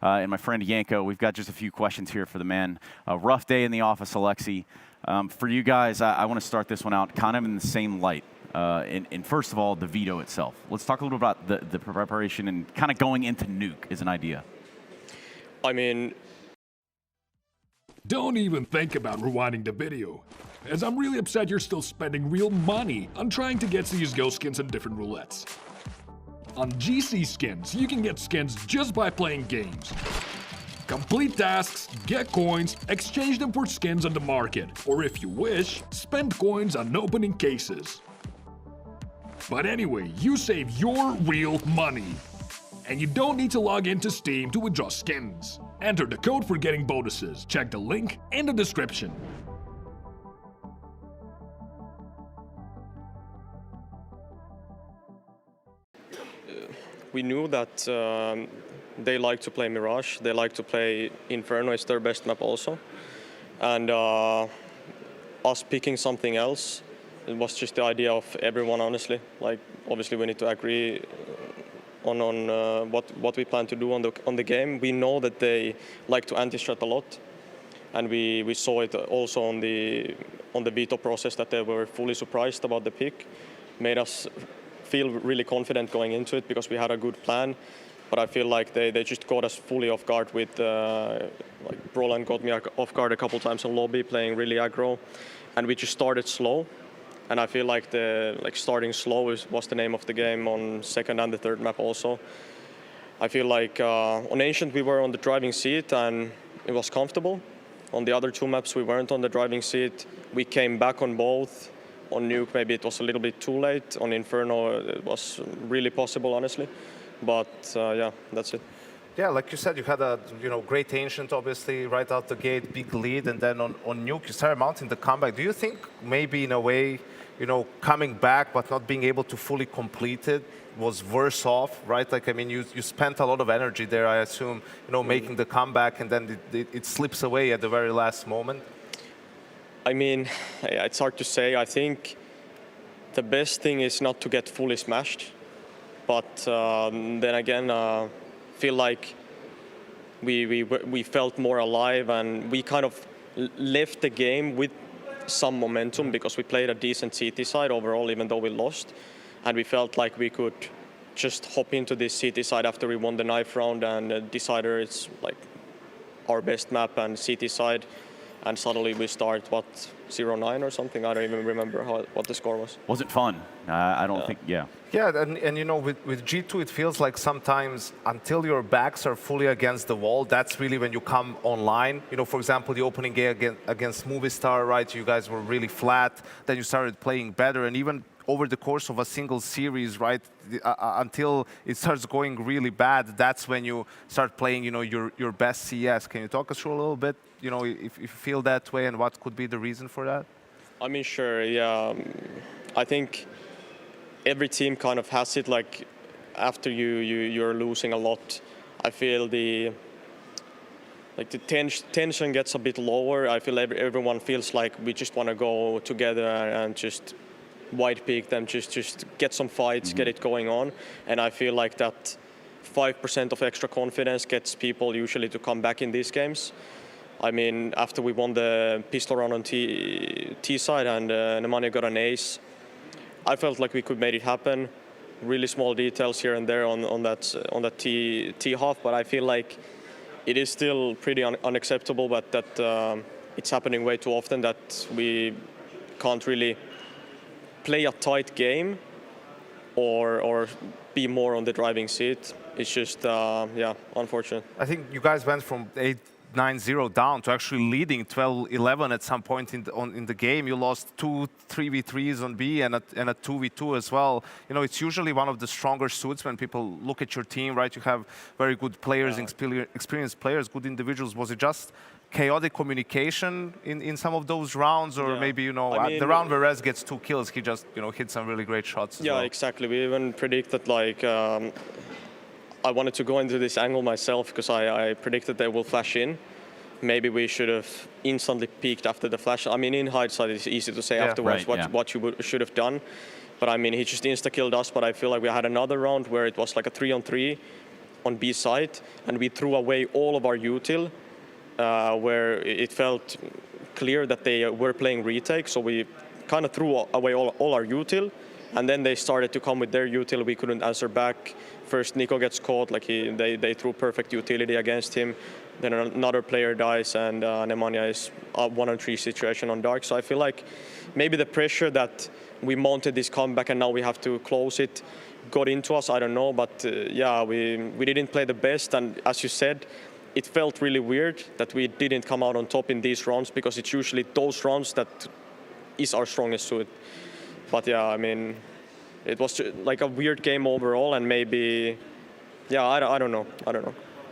and my friend Yanko. We've got just a few questions here for the man. A rough day in the office, Aleksib. For you guys, I want to start this one out kind of in the same light. And first of all, the veto itself. Let's talk a little about the preparation and kind of going into nuke as an idea. I mean, don't even think about rewinding the video, as I'm really upset you're still spending real money on trying to get CSGO skins in different roulettes. On GC skins, you can get skins just by playing games. Complete tasks, get coins, exchange them for skins on the market, or if you wish, spend coins on opening cases. But anyway, you save your real money. And you don't need to log into Steam to withdraw skins. Enter the code for getting bonuses. Check the link in the description. We knew that they like to play Mirage, they like to play Inferno, it's their best map also. And us picking something else, it was just the idea of everyone, honestly. Like, obviously we need to agree on what we plan to do on the game. We know that they like to anti-strat a lot, and we saw it also on the veto process that they were fully surprised about the pick. Made us feel really confident going into it because we had a good plan. But I feel like they just got us fully off guard with like Brolan got me off guard a couple times on lobby, playing really aggro, and we just started slow. And I feel like starting slow was the name of the game on second and the third map also. I feel like on Ancient we were on the driving seat and it was comfortable. On the other two maps we weren't on the driving seat. We came back on both. On Nuke maybe it was a little bit too late. On Inferno it was really possible, honestly. But yeah, that's it. Yeah, like you said, you had a great Ancient, obviously, right out the gate, big lead, and then on Nuke you started mounting the comeback. Do you think maybe in a way, coming back but not being able to fully complete it was worse off, right? Like, I mean, you spent a lot of energy there, I assume, making the comeback, and then it slips away at the very last moment? I mean, it's hard to say. I think the best thing is not to get fully smashed. But then again, feel like we felt more alive, and we kind of left the game with some momentum because we played a decent CT side overall, even though we lost, and we felt like we could just hop into this CT side after we won the knife round, and Decider is like our best map and CT side, and suddenly we start 0-9 or something. I don't even remember what the score was. Was it fun? I don't think, yeah. Yeah, and with G2 it feels like sometimes until your backs are fully against the wall, that's really when you come online. For example, the opening game against Movistar, right? You guys were really flat. Then you started playing better, and even over the course of a single series, right, until it starts going really bad, that's when you start playing, your best CS. Can you talk us through a little bit, if you feel that way, and what could be the reason for that? I mean, sure, yeah. I think every team kind of has it, like, after you're losing a lot, I feel the tension gets a bit lower. I feel everyone feels like we just want to go together and just white pick them, just get some fights, get it going on. And I feel like that 5% of extra confidence gets people usually to come back in these games. I mean, after we won the pistol round on T side and Nemanja got an ace, I felt like we could make it happen. Really small details here and there on that T half, but I feel like it is still pretty unacceptable, but that it's happening way too often that we can't really play a tight game or be more on the driving seat. It's just, yeah, unfortunate. I think you guys went from 8-9-0 down to actually leading 12-11 at some point in the game. You lost 2 3v3s on B and a 2v2 as well. It's usually one of the stronger suits when people look at your team, right? You have very good players, experienced players, good individuals. Was it just chaotic communication in some of those rounds, or maybe I mean, the round where Rez gets 2 kills, he just hit some really great shots as well? Exactly. We even predicted, like, I wanted to go into this angle myself because I predicted they will flash in. Maybe we should have instantly peeked after the flash. I mean, in hindsight, it's easy to say afterwards what you should have done. But I mean, he just insta-killed us. But I feel like we had another round where it was like a 3-on-3. on B side, and we threw away all of our util, where it felt clear that they were playing retake. So we kind of threw away all our util, and then they started to come with their util. We couldn't answer back. First, Nico gets caught, like they threw perfect utility against him. Then another player dies, and Nemanja is a 1-on-3 situation on dark. So I feel like maybe the pressure that we mounted this comeback and now we have to close it got into us. I don't know, but yeah, we didn't play the best, and as you said, it felt really weird that we didn't come out on top in these rounds, because it's usually those rounds that is our strongest suit. But yeah, I mean, it was like a weird game overall, and maybe, yeah, I don't know.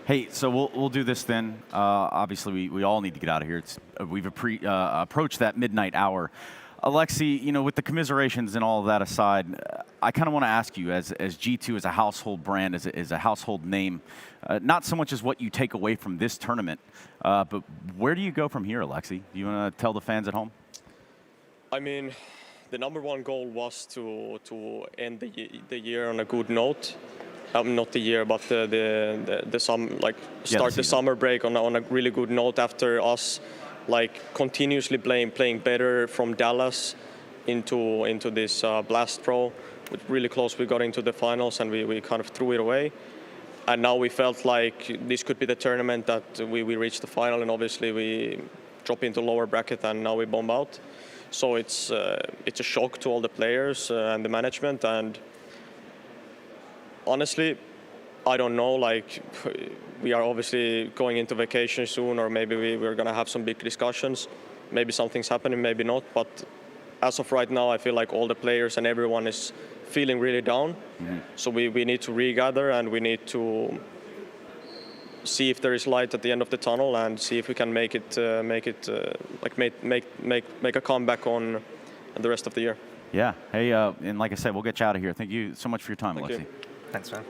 Hey, so we'll do this then. Obviously, we all need to get out of here. We've approached that midnight hour. Aleksib, you know, with the commiserations and all of that aside, I kind of want to ask you, as G2 as a household brand, as a household name, not so much as what you take away from this tournament, but where do you go from here, Aleksib? Do you want to tell the fans at home? I mean, the #1 goal was to end the year on a good note. Not the year, but the start the summer break on a really good note after us continuously playing better from Dallas into this Blast Pro. With really close, we got into the finals and we kind of threw it away. And now we felt like this could be the tournament that we reached the final, and obviously we drop into lower bracket and now we bomb out. So it's a shock to all the players and the management, and honestly, I don't know, we are obviously going into vacation soon, or maybe we're going to have some big discussions. Maybe something's happening, maybe not. But as of right now, I feel like all the players and everyone is feeling really down. Mm-hmm. So we need to regather, and we need to see if there is light at the end of the tunnel, and see if we can make a comeback on the rest of the year. Yeah. Hey, and like I said, we'll get you out of here. Thank you so much for your time, Aleksib. Thanks, man.